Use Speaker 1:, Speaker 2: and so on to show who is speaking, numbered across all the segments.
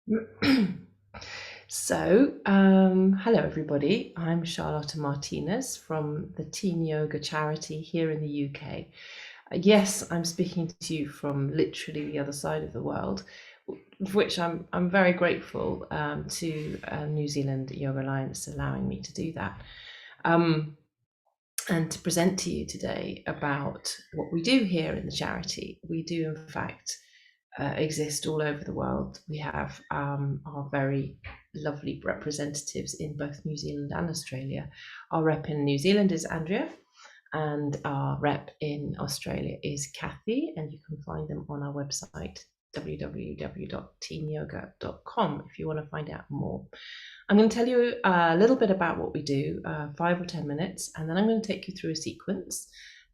Speaker 1: Hello everybody. I'm Charlotta Martinez from the Teeenyoga charity here in the UK. Yes, I'm speaking to you from literally the other side of the world, of which I'm very grateful to New Zealand Yoga Alliance allowing me to do that. And to present to you today about what we do here in the charity. We do, in fact, exist all over the world. We have our very lovely representatives in both New Zealand and Australia. Our rep in New Zealand is Andrea, and our rep in Australia is Kathy, and you can find them on our website www.teamyoga.com if you want to find out more. I'm going to tell you a little bit about what we do, 5 or 10 minutes, and then I'm going to take you through a sequence.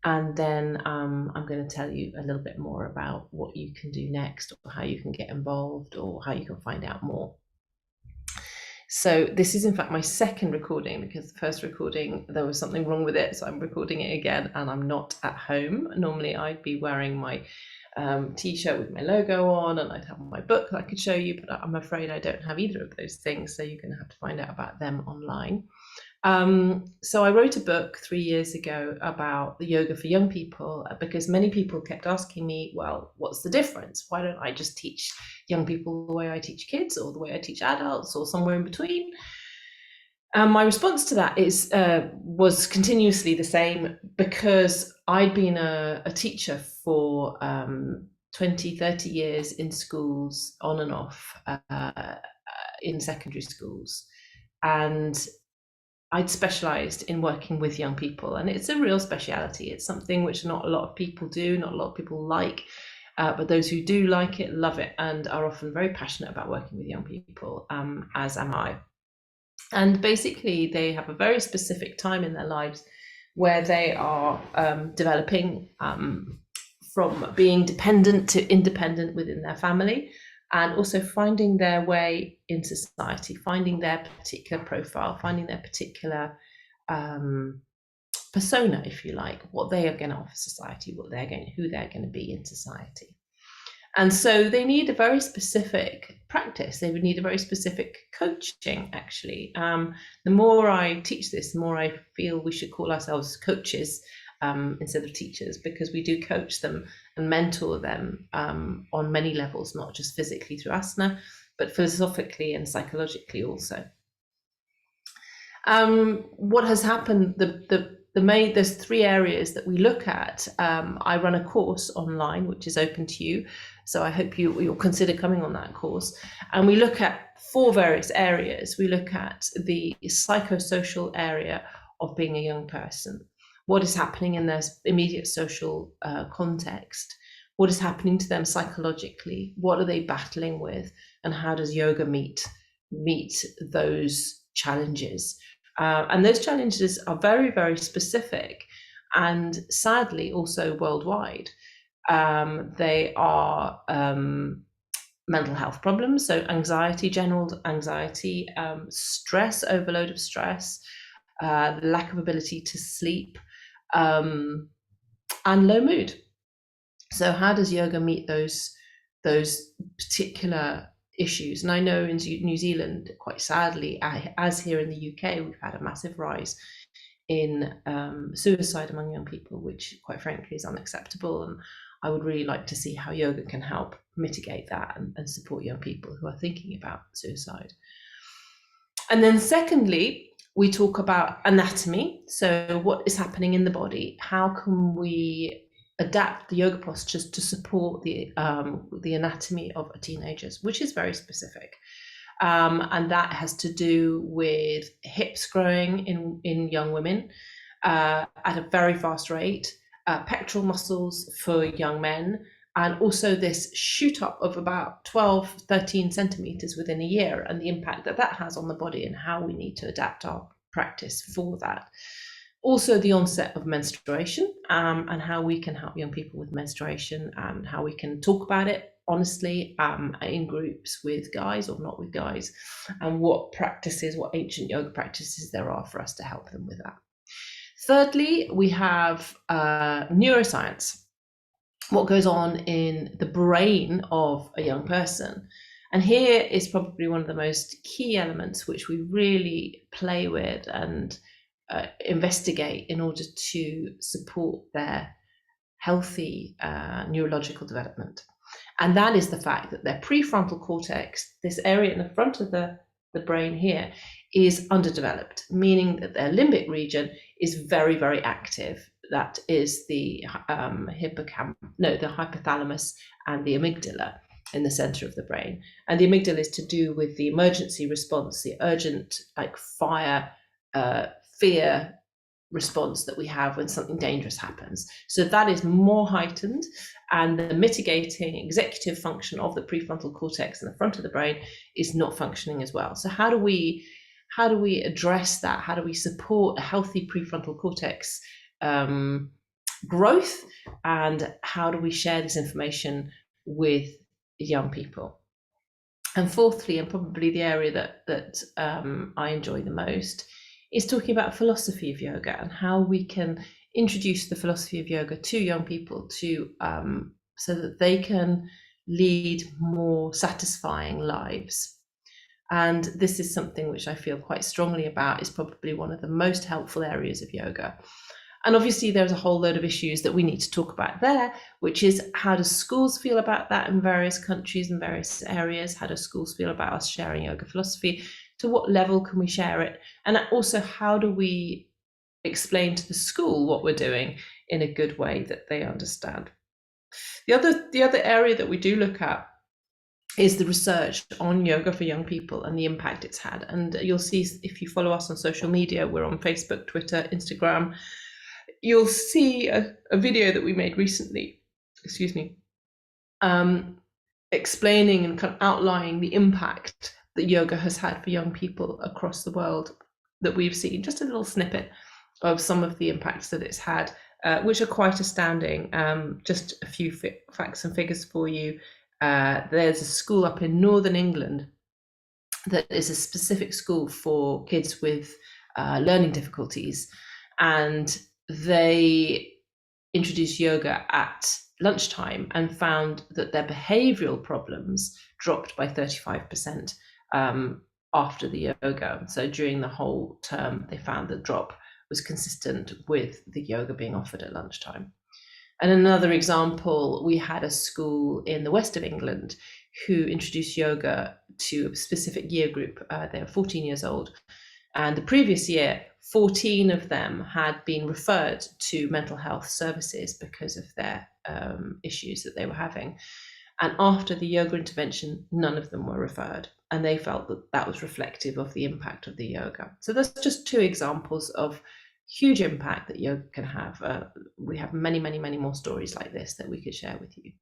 Speaker 1: And then I'm going to tell you a little bit more about what you can do next, or how you can get involved, or how you can find out more. So this is in fact my second recording, because the first recording, there was something wrong with it. So I'm recording it again, and I'm not at home. Normally I'd be wearing my t-shirt with my logo on, and I'd have my book that I could show you, but I'm afraid I don't have either of those things. So you're going to have to find out about them online. So I wrote a book 3 years ago about the yoga for young people, because many people kept asking me, well, what's the difference? Why don't I just teach young people the way I teach kids, or the way I teach adults, or somewhere in between? My response to that was continuously the same, because I'd been a teacher for 20, 30 years in schools, on and off, in secondary schools. And I'd specialised in working with young people, and it's a real speciality. It's something which not a lot of people do, not a lot of people like, but those who do like it, love it, and are often very passionate about working with young people, as am I. And basically, they have a very specific time in their lives where they are developing from being dependent to independent within their family, and also finding their way in society, finding their particular profile, finding their particular persona, if you like, what they are going to offer society, who they're going to be in society. And so they need a very specific practice. They would need a very specific coaching, actually. The more I teach this, the more I feel we should call ourselves coaches instead of teachers, because we do coach them and mentor them on many levels, not just physically through asana, but philosophically and psychologically also. What has happened, there's 3 areas that we look at. I run a course online, which is open to you. So I hope you'll consider coming on that course. And we look at 4 various areas. We look at the psychosocial area of being a young person. What is happening in their immediate social context? What is happening to them psychologically? What are they battling with? And how does yoga meet those challenges? And those challenges are very, very specific, and sadly also worldwide. They are mental health problems, so anxiety, general anxiety, stress, overload of stress, lack of ability to sleep, and low mood. So how does yoga meet those particular issues? And I know in New Zealand, quite sadly, as here in the UK, we've had a massive rise in suicide among young people, which quite frankly is unacceptable. And I would really like to see how yoga can help mitigate that and support young people who are thinking about suicide. And then secondly, we talk about anatomy. So what is happening in the body? How can we adapt the yoga postures to support the anatomy of teenagers, which is very specific. And that has to do with hips growing in young women at a very fast rate, pectoral muscles for young men, and also this shoot up of about 12, 13 centimeters within a year, and the impact that has on the body, and how we need to adapt our practice for that. Also the onset of menstruation, and how we can help young people with menstruation, and how we can talk about it honestly in groups with guys or not with guys, and what ancient yoga practices there are for us to help them with that. Thirdly, we have neuroscience, what goes on in the brain of a young person. And here is probably one of the most key elements which we really play with and investigate in order to support their healthy neurological development. And that is the fact that their prefrontal cortex, this area in the front of the brain here, is underdeveloped, meaning that their limbic region is very, very active. That is the the hypothalamus and the amygdala in the center of the brain. And the amygdala is to do with the emergency response, the urgent, like fire, fear response that we have when something dangerous happens. So that is more heightened, and the mitigating executive function of the prefrontal cortex in the front of the brain is not functioning as well. So how do we address that? How do we support a healthy prefrontal cortex growth, and how do we share this information with young people? And fourthly, and probably the area that I enjoy the most, is talking about philosophy of yoga and how we can introduce the philosophy of yoga to young people to so that they can lead more satisfying lives. And this is something which I feel quite strongly about, is probably one of the most helpful areas of yoga. And obviously there's a whole load of issues that we need to talk about there, which is, how do schools feel about that in various countries and various areas? How do schools feel about us sharing yoga philosophy? To what level can we share it? And also, how do we explain to the school what we're doing in a good way that they understand? The other area that we do look at is the research on yoga for young people and the impact it's had. And you'll see, if you follow us on social media, we're on Facebook, Twitter, Instagram, you'll see a video that we made recently, explaining and kind of outlining the impact that yoga has had for young people across the world, that we've seen just a little snippet of some of the impacts that it's had, which are quite astounding. Just a few facts and figures for you. There's a school up in northern England that is a specific school for kids with learning difficulties, and they introduced yoga at lunchtime and found that their behavioral problems dropped by 35% after the yoga. So during the whole term, they found the drop was consistent with the yoga being offered at lunchtime. And another example, we had a school in the west of England who introduced yoga to a specific year group. They were 14 years old. And the previous year, 14 of them had been referred to mental health services because of their issues that they were having. And after the yoga intervention, none of them were referred. And they felt that that was reflective of the impact of the yoga. So that's just two examples of huge impact that yoga can have. We have many, many, many more stories like this that we could share with you.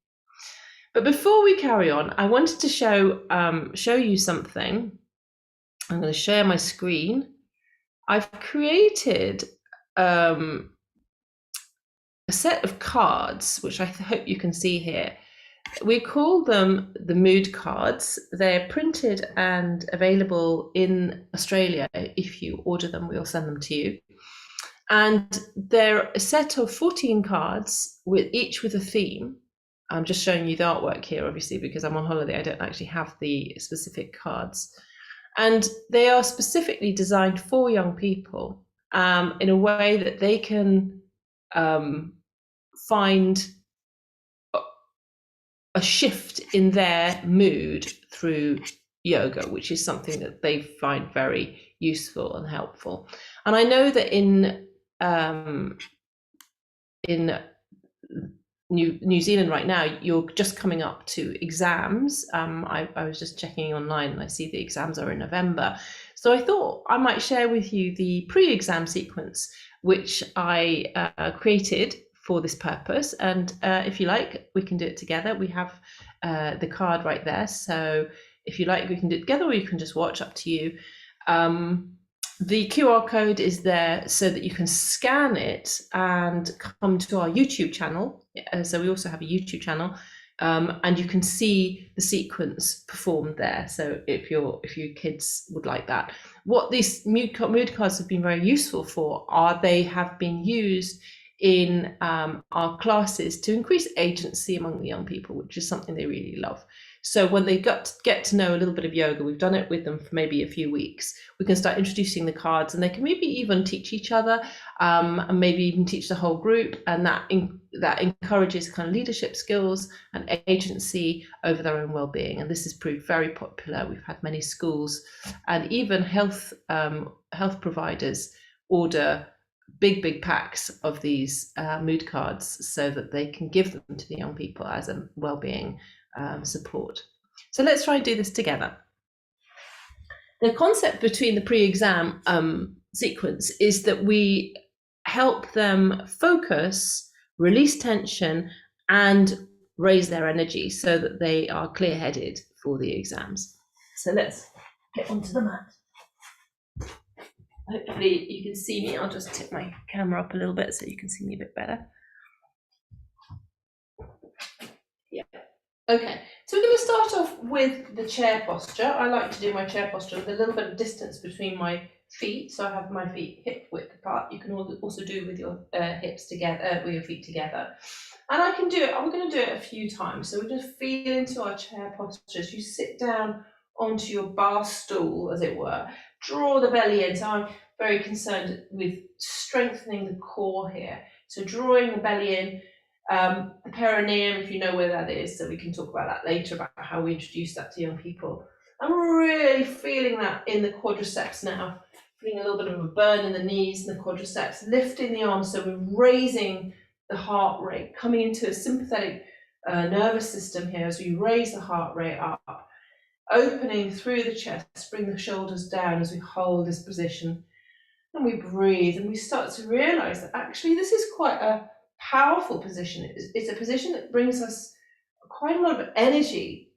Speaker 1: But before we carry on, I wanted to show you something. I'm going to share my screen. I've created a set of cards, which I hope you can see here. We call them the mood cards. They're printed and available in Australia. If you order them, we'll send them to you. And they're a set of 14 cards, each with a theme. I'm just showing you the artwork here, obviously, because I'm on holiday. I don't actually have the specific cards. And they are specifically designed for young people in a way that they can find a shift in their mood through yoga, which is something that they find very useful and helpful. And I know that in New Zealand right now, you're just coming up to exams. I was just checking online and I see the exams are in November. So I thought I might share with you the pre-exam sequence, which I created for this purpose. And if you like, we can do it together. We have the card right there. So if you like, we can do it together, or you can just watch, up to you. The QR code is there so that you can scan it and come to our YouTube channel. So we also have a YouTube channel, and you can see the sequence performed there. So if your kids would like that, what these mood cards have been very useful for are they have been used in our classes to increase agency among the young people, which is something they really love. So when they get to know a little bit of yoga, we've done it with them for maybe a few weeks, we can start introducing the cards, and they can maybe even teach each other, and maybe even teach the whole group, and that encourages kind of leadership skills and agency over their own well-being. And this has proved very popular. We've had many schools and even health providers order big packs of these mood cards so that they can give them to the young people as a well-being support. So let's try and do this together. The concept between the pre-exam sequence is that we help them focus, release tension, and raise their energy so that they are clear-headed for the exams. So let's get onto the mat. Hopefully you can see me. I'll just tip my camera up a little bit so you can see me a bit better. Yeah. Okay, so we're going to start off with the chair posture. I like to do my chair posture with a little bit of distance between my feet, so I have my feet hip width apart. You can also do with your hips together, with your feet together. And I can do it, we're going to do it a few times. So we're just feel into our chair posture as you sit down onto your bar stool, as it were. Draw the belly in. So I'm very concerned with strengthening the core here. So drawing the belly in, the perineum, if you know where that is, so we can talk about that later, about how we introduce that to young people. I'm really feeling that in the quadriceps now, feeling a little bit of a burn in the knees and the quadriceps, lifting the arms, so we're raising the heart rate, coming into a sympathetic nervous system here as we raise the heart rate up, opening through the chest, bring the shoulders down as we hold this position, and we breathe, and we start to realize that actually this is quite a powerful position. It's a position that brings us quite a lot of energy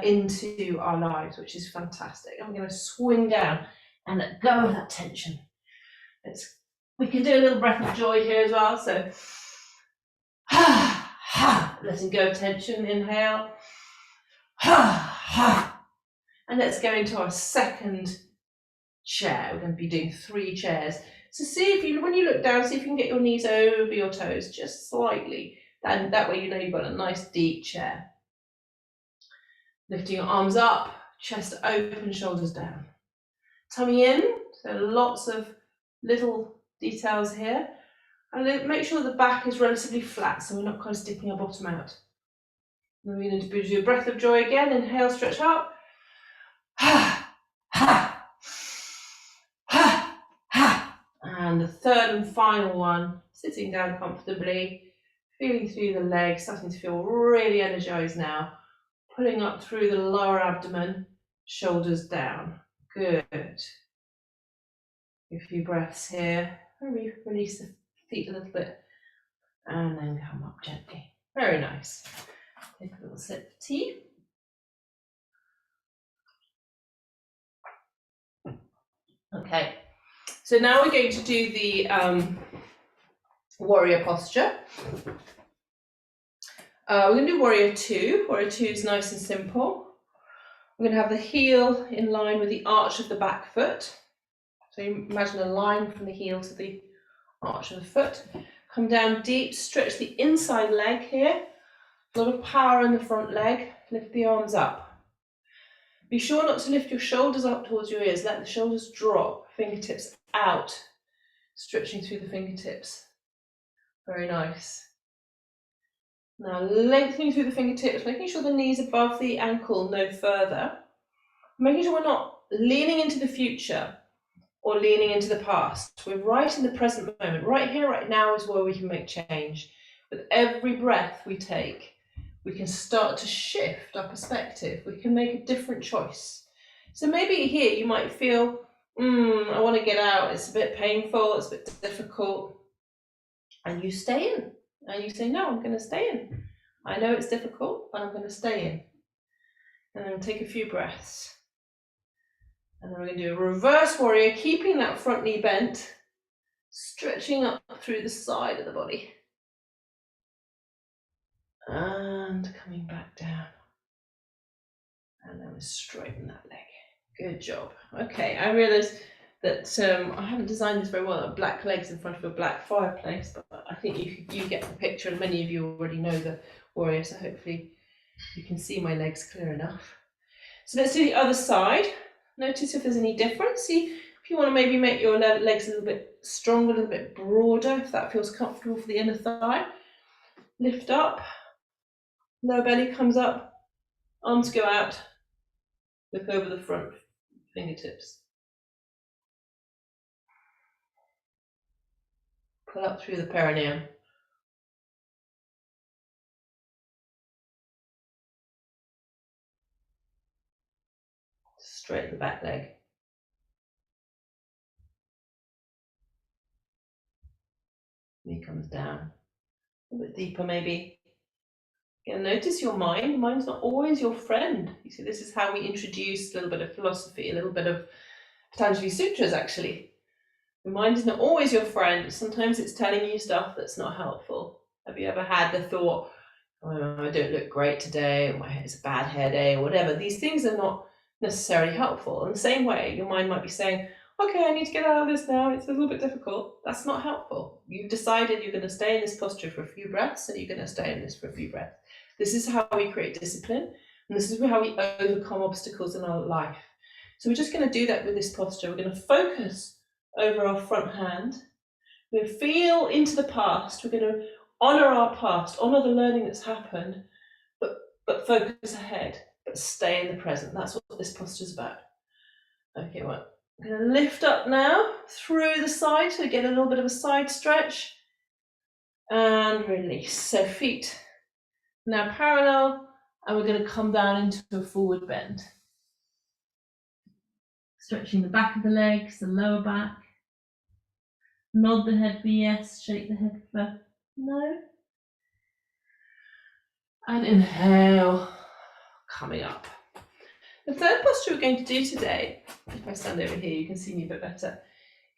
Speaker 1: into our lives, which is fantastic. And we're going to swing down and let go of that tension. We can do a little breath of joy here as well. So, letting go of tension, inhale. And let's go into our second chair. We're going to be doing 3 chairs. So see if you, when you look down, see if you can get your knees over your toes just slightly. And that way you know you've got a nice deep chair. Lifting your arms up, chest open, shoulders down. Tummy in, so lots of little details here. And make sure the back is relatively flat, so we're not kind of sticking our bottom out. And we're going to do a breath of joy again. Inhale, stretch up. And the third and final one, sitting down comfortably, feeling through the legs, starting to feel really energized now. Pulling up through the lower abdomen, shoulders down. Good. A few breaths here. Release the feet a little bit. And then come up gently. Very nice. Take a little sip of tea. Okay. So now we're going to do the warrior posture. We're going to do warrior 2. Warrior 2 is nice and simple. We're going to have the heel in line with the arch of the back foot. So you imagine a line from the heel to the arch of the foot. Come down deep, stretch the inside leg here. A lot of power in the front leg. Lift the arms up. Be sure not to lift your shoulders up towards your ears. Let the shoulders drop, fingertips out, stretching through the fingertips. Very nice. Now lengthening through the fingertips, making sure the knees above the ankle, no further. Making sure we're not leaning into the future or leaning into the past. We're right in the present moment. Right here, right now is where we can make change. With every breath we take, we can start to shift our perspective. We can make a different choice. So maybe here you might feel, I want to get out. It's a bit painful. It's a bit difficult. And you stay in. And you say, no, I'm going to stay in. I know it's difficult, but I'm going to stay in. And then take a few breaths. And then we're going to do a reverse warrior, keeping that front knee bent, stretching up through the side of the body. And coming back down. And then we straighten that leg. Good job. Okay, I realised that I haven't designed this very well. Black legs in front of a black fireplace, but I think you get the picture, and many of you already know the warrior, so hopefully You can see my legs clear enough. So let's do the other side. Notice if there's any difference. See if you want to maybe make your legs a little bit stronger, a little bit broader, if that feels comfortable for the inner thigh. Lift up, lower belly comes up, arms go out, look over the front, fingertips. Pull up through the perineum. Straighten the back leg. Knee comes down. A bit deeper maybe. Again, notice your mind. Your mind's not always your friend. You see, this is how we introduce a little bit of philosophy, a little bit of Patanjali Sutras actually. Your mind is not always your friend. Sometimes it's telling you stuff that's not helpful. Have you ever had the thought, oh, I don't look great today, or it's a bad hair day, or whatever? These things are not necessarily helpful. In the same way, your mind might be saying, okay, I need to get out of this now, it's a little bit difficult. That's not helpful. You've decided you're going to stay in this posture for a few breaths, and you're going to stay in this for a few breaths. This is how we create discipline, and this is how we overcome obstacles in our life. So we're just going to do that with this posture. We're going to focus over our front hand. We're going to feel into the past. We're going to honor our past, honor the learning that's happened, but focus ahead, but stay in the present. That's what this posture is about. Okay, well, I'm going to lift up now through the side, so get a little bit of a side stretch, and release. So feet now parallel, and we're going to come down into a forward bend. Stretching the back of the legs, the lower back. Nod the head for yes, shake the head for no. And inhale, coming up. The third posture we're going to do today, if I stand over here, you can see me a bit better,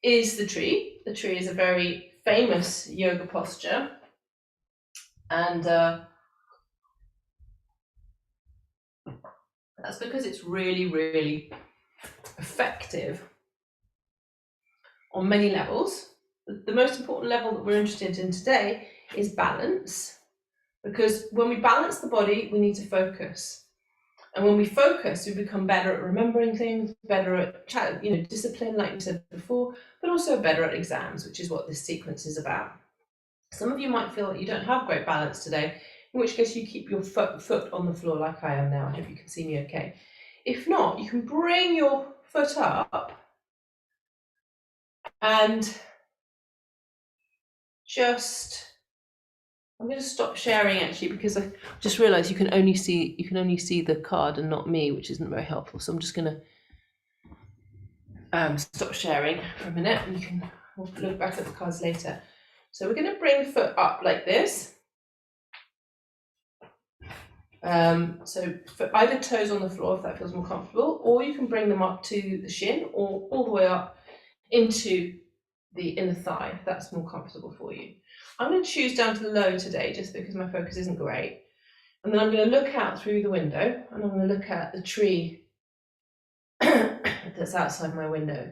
Speaker 1: is the tree. The tree is a very famous yoga posture. And that's because it's really, really effective on many levels. The most important level that we're interested in today is balance, because when we balance the body, we need to focus. And when we focus, we become better at remembering things, better at discipline, like we said before, but also better at exams, which is what this sequence is about. Some of you might feel that you don't have great balance today, in which case you keep your foot on the floor like I am now. I hope you can see me okay. If not, you can bring your foot up and I'm going to stop sharing actually, because I just realized you can only see the card and not me, which isn't very helpful. So I'm just going to stop sharing for a minute, and we'll look back at the cards later. So we're going to bring the foot up like this. So for either toes on the floor, if that feels more comfortable, or you can bring them up to the shin, or all the way up into the inner thigh, if that's more comfortable for you. I'm going to choose down to the low today, just because my focus isn't great. And then I'm going to look out through the window, and I'm going to look at the tree that's outside my window,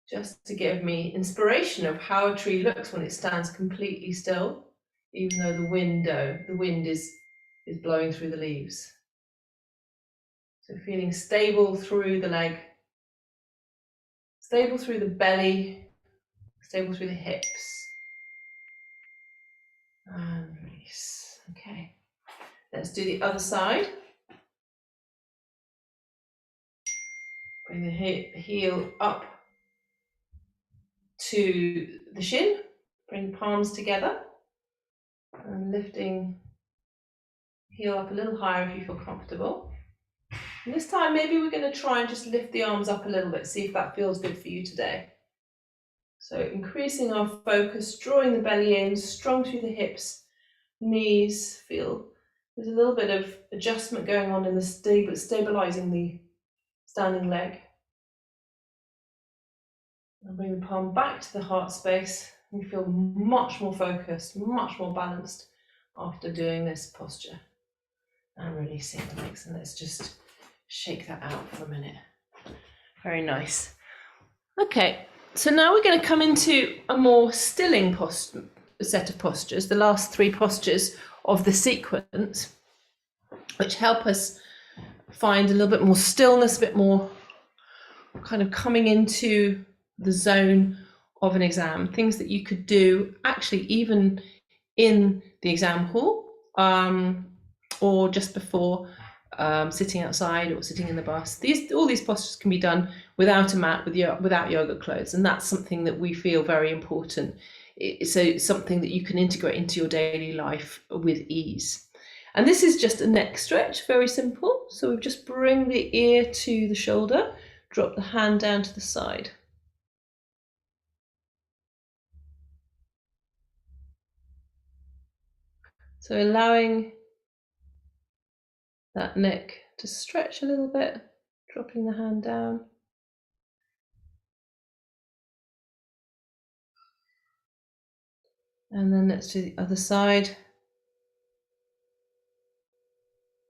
Speaker 1: just to give me inspiration of how a tree looks when it stands completely still, even though the wind is blowing through the leaves. So feeling stable through the leg, stable through the belly, stable through the hips. And release. Okay, let's do the other side. Bring the heel up to the shin. Bring palms together. And lifting heel up a little higher if you feel comfortable. And this time, maybe we're going to try and just lift the arms up a little bit, see if that feels good for you today. So increasing our focus, drawing the belly in, strong through the hips, knees, feel there's a little bit of adjustment going on in the stabilizing the standing leg. And bring the palm back to the heart space. You feel much more focused, much more balanced after doing this posture. And releasing the legs. And let's just shake that out for a minute. Very nice. Okay, so now we're going to come into a more stilling set of postures, the last three postures of the sequence. which help us find a little bit more stillness, a bit more kind of coming into the zone of an exam. Things that you could do actually even in the exam hall, or just before, sitting outside or sitting in the bus. All these postures can be done without a mat, without yoga clothes, and that's something that we feel very important. So something that you can integrate into your daily life with ease. And this is just a neck stretch, very simple. So we just bring the ear to the shoulder, drop the hand down to the side. So allowing that neck to stretch a little bit, dropping the hand down. And then let's do the other side.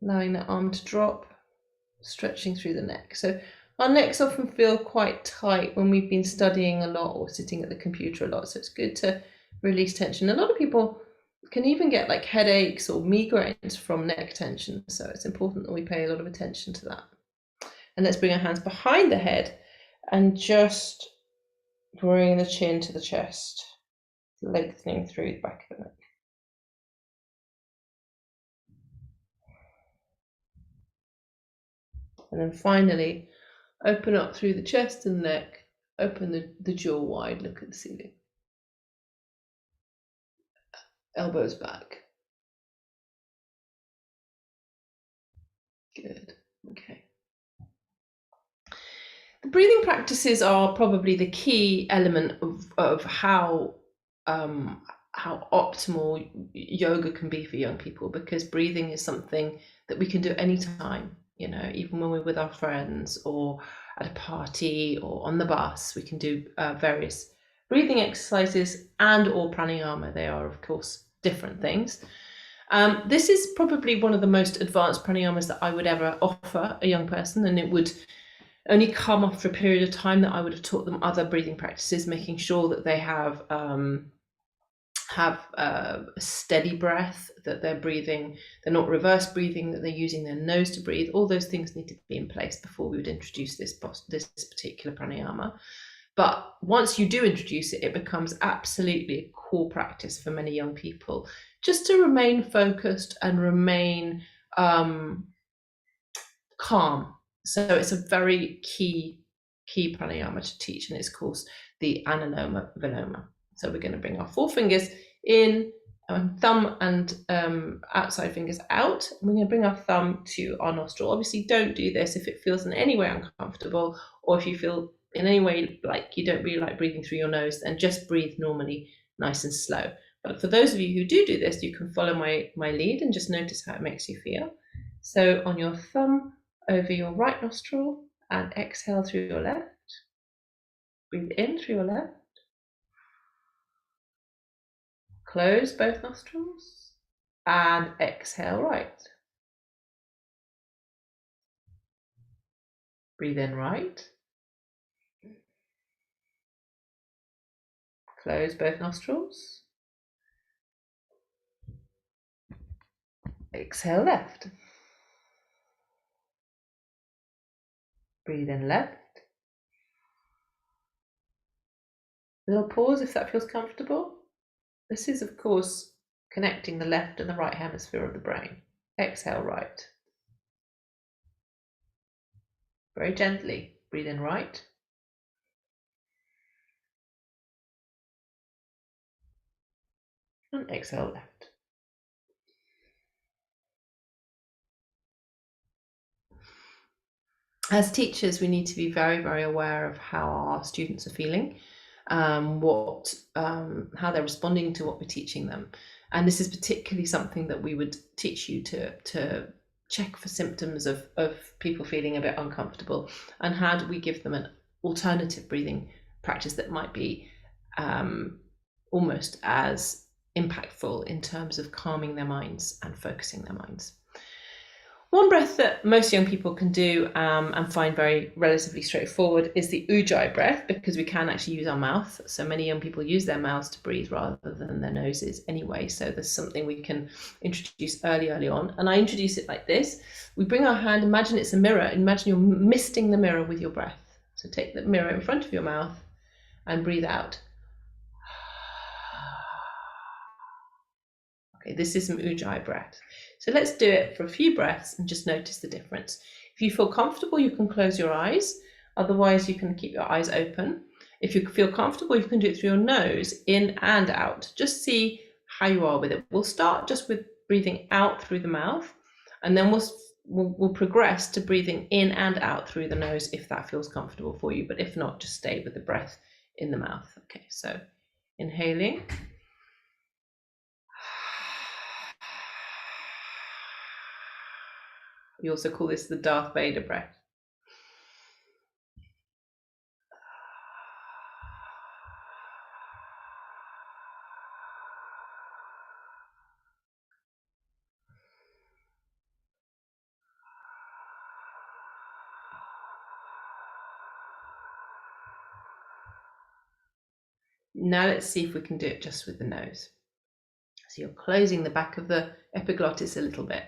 Speaker 1: Allowing the arm to drop, stretching through the neck. So our necks often feel quite tight when we've been studying a lot or sitting at the computer a lot. So it's good to release tension. A lot of people can even get like headaches or migraines from neck tension. So it's important that we pay a lot of attention to that. And let's bring our hands behind the head and just bring the chin to the chest, lengthening through the back of the neck. And then finally, open up through the chest and neck, open the jaw wide, look at the ceiling. Elbows back. Good. Okay. The breathing practices are probably the key element of how optimal yoga can be for young people, because breathing is something that we can do anytime, even when we're with our friends or at a party or on the bus. We can do various breathing exercises and or pranayama. They are, of course, different things. This is probably one of the most advanced pranayamas that I would ever offer a young person, and it would only come after a period of time that I would have taught them other breathing practices, making sure that they have a steady breath, that they're breathing, they're not reverse breathing, that they're using their nose to breathe. All those things need to be in place before we would introduce this particular pranayama. But once you do introduce it, it becomes absolutely a core practice for many young people, just to remain focused and remain calm. So it's a very key pranayama to teach, and it's called the Anuloma Viloma. So we're going to bring our forefingers in, thumb and outside fingers out. And we're going to bring our thumb to our nostril. Obviously, don't do this if it feels in any way uncomfortable, or if you feel in any way like you don't really like breathing through your nose, then just breathe normally, nice and slow. But for those of you who do this, you can follow my lead and just notice how it makes you feel. So on your thumb over your right nostril and exhale through your left. Breathe in through your left. Close both nostrils and exhale right. Breathe in right. Close both nostrils. Exhale left. Breathe in left. Little pause if that feels comfortable. This is, of course, connecting the left and the right hemisphere of the brain. Exhale right. Very gently. Breathe in right. And exhale left. As teachers, we need to be very, very aware of how our students are feeling, how they're responding to what we're teaching them. And this is particularly something that we would teach you to check for symptoms of people feeling a bit uncomfortable, and how do we give them an alternative breathing practice that might be almost as impactful in terms of calming their minds and focusing their minds. One breath that most young people can do and find very relatively straightforward is the ujjayi breath, because we can actually use our mouth. So many young people use their mouths to breathe rather than their noses anyway. So there's something we can introduce early on. And I introduce it like this. We bring our hand, imagine it's a mirror. Imagine you're misting the mirror with your breath. So take the mirror in front of your mouth and breathe out. Okay, this is some ujjayi breath. So let's do it for a few breaths and just notice the difference. If you feel comfortable, you can close your eyes. Otherwise, you can keep your eyes open. If you feel comfortable, you can do it through your nose, in and out. Just see how you are with it. We'll start just with breathing out through the mouth, and then we'll progress to breathing in and out through the nose if that feels comfortable for you. But if not, just stay with the breath in the mouth. Okay, so inhaling. We also call this the Darth Vader breath. Now let's see if we can do it just with the nose. So you're closing the back of the epiglottis a little bit.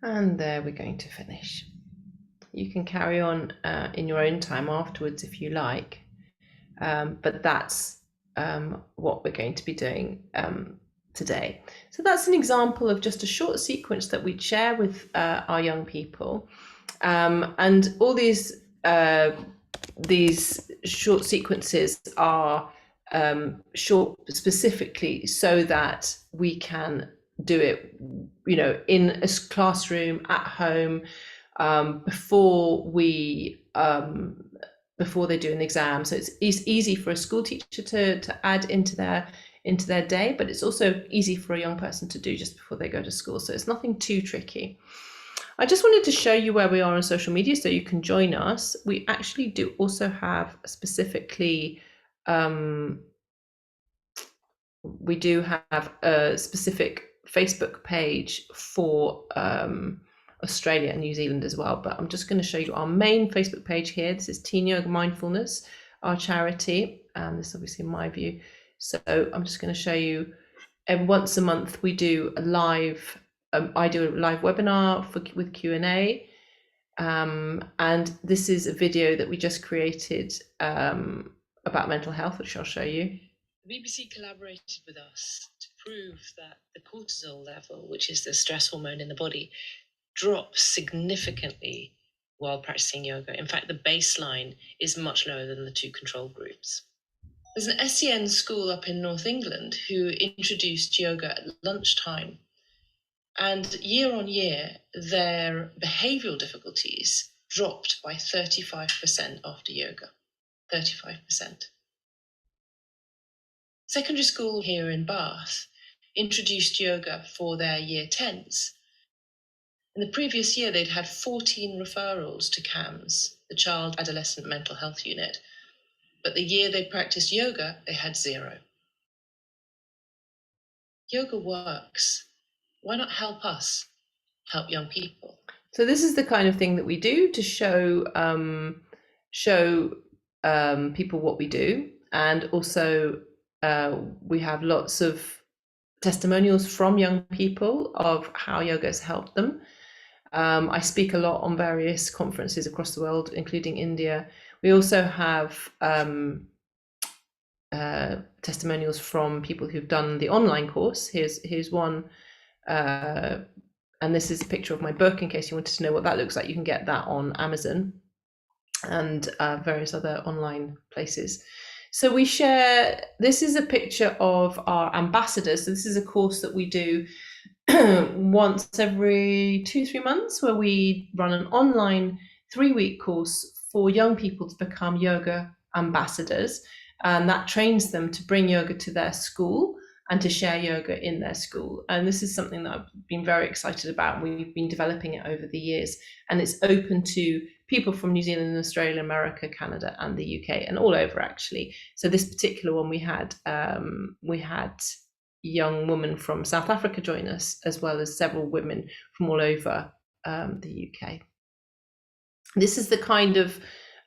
Speaker 1: And there we're going to finish. You can carry on in your own time afterwards if you like, but that's what we're going to be doing today. So that's an example of just a short sequence that we share with our young people, and all these short sequences are short specifically so that we can do it, in a classroom, at home, before they do an exam. So it's easy for a school teacher to add into their day, but it's also easy for a young person to do just before they go to school. So it's nothing too tricky. I just wanted to show you where we are on social media so you can join us. We actually do also have specifically, we do have a specific Facebook page for Australia and New Zealand as well, but I'm just going to show you our main Facebook page here. This is Teeenyoga Mindfulness, our charity, and this is obviously my view. So I'm just going to show you, once a month we do a live, I do a live webinar with Q&A, and this is a video that we just created about mental health, which I'll show you.
Speaker 2: The BBC collaborated with us to prove that the cortisol level, which is the stress hormone in the body, drops significantly while practicing yoga. In fact, the baseline is much lower than the two control groups. There's an SEN school up in North England who introduced yoga at lunchtime. And year on year, their behavioral difficulties dropped by 35% after yoga. 35%. Secondary school here in Bath introduced yoga for their year 10s. In the previous year, they'd had 14 referrals to CAMS, the Child Adolescent Mental Health Unit. But the year they practiced yoga, they had 0. Yoga works. Why not help us help young people?
Speaker 1: So this is the kind of thing that we do to show people what we do, and also we have lots of testimonials from young people of how yoga has helped them. I speak a lot on various conferences across the world, including India. We also have testimonials from people who've done the online course. Here's one, and this is a picture of my book in case you wanted to know what that looks like. You can get that on Amazon. and various other online places. So we share, this is a picture of our ambassadors. So this is a course that we do once every 2-3 months, where we run an online 3-week course for young people to become yoga ambassadors, and that trains them to bring yoga to their school and to share yoga in their school. And this is something that I've been very excited about. We've been developing it over the years, and it's open to people from New Zealand, Australia, America, Canada, and the UK, and all over actually. So this particular one we had young woman from South Africa join us, as well as several women from all over the UK. This is the kind of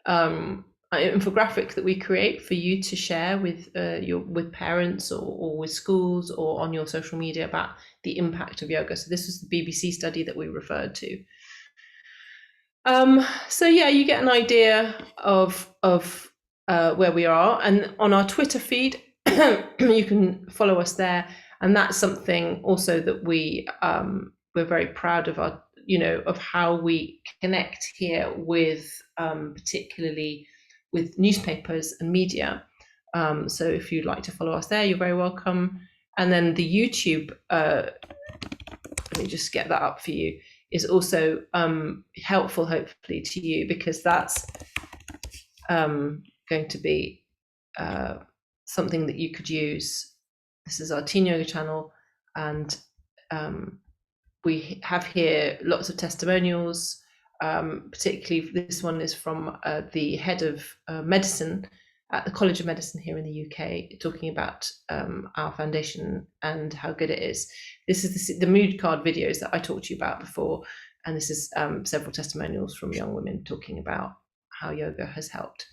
Speaker 1: infographic that we create for you to share with with parents or with schools or on your social media about the impact of yoga. So this was the BBC study that we referred to. So yeah, you get an idea of where we are, and on our Twitter feed, you can follow us there, and that's something also that we're very proud of of how we connect here with particularly with newspapers and media. So if you'd like to follow us there, you're very welcome. And then the YouTube, let me just get that up for you, is also helpful, hopefully, to you, because that's going to be something that you could use. This is our Teeenyoga channel, and we have here lots of testimonials. Particularly, this one is from the head of medicine at the College of Medicine here in the UK, talking about our foundation and how good it is. This is the mood card videos that I talked to you about before, and this is several testimonials from young women talking about how yoga has helped.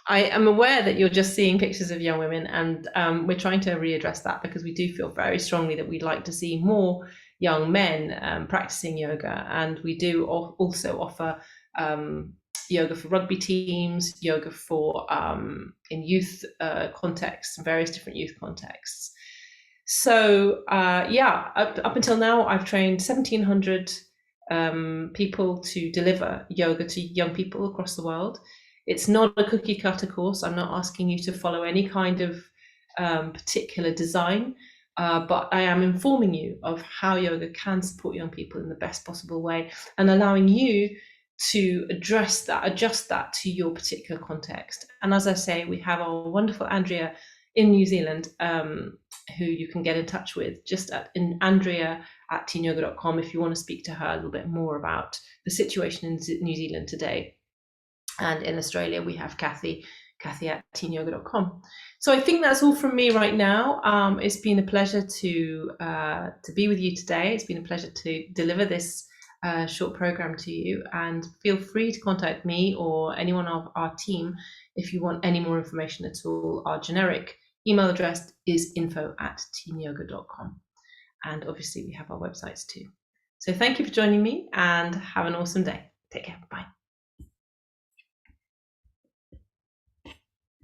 Speaker 1: I am aware that you're just seeing pictures of young women, and we're trying to readdress that, because we do feel very strongly that we'd like to see more young men practicing yoga, and we do also offer yoga for rugby teams, yoga for in youth contexts, various different youth contexts. So yeah, up until now, I've trained 1,700 people to deliver yoga to young people across the world. It's not a cookie cutter course. I'm not asking you to follow any kind of particular design, but I am informing you of how yoga can support young people in the best possible way, and allowing you to adjust that to your particular context. And as I say, we have our wonderful Andrea in New Zealand, who you can get in touch with just in Andrea@teeenyoga.com if you want to speak to her a little bit more about the situation in New Zealand today. And in Australia, we have Kathy at teeenyoga.com. So I think that's all from me right now. It's been a pleasure to be with you today. It's been a pleasure to deliver this short program to you, and feel free to contact me or anyone of our team if you want any more information at all. Our generic email address is info@teeenyoga.com, and obviously we have our websites too. So thank you for joining me, and have an awesome day. Take care. Bye.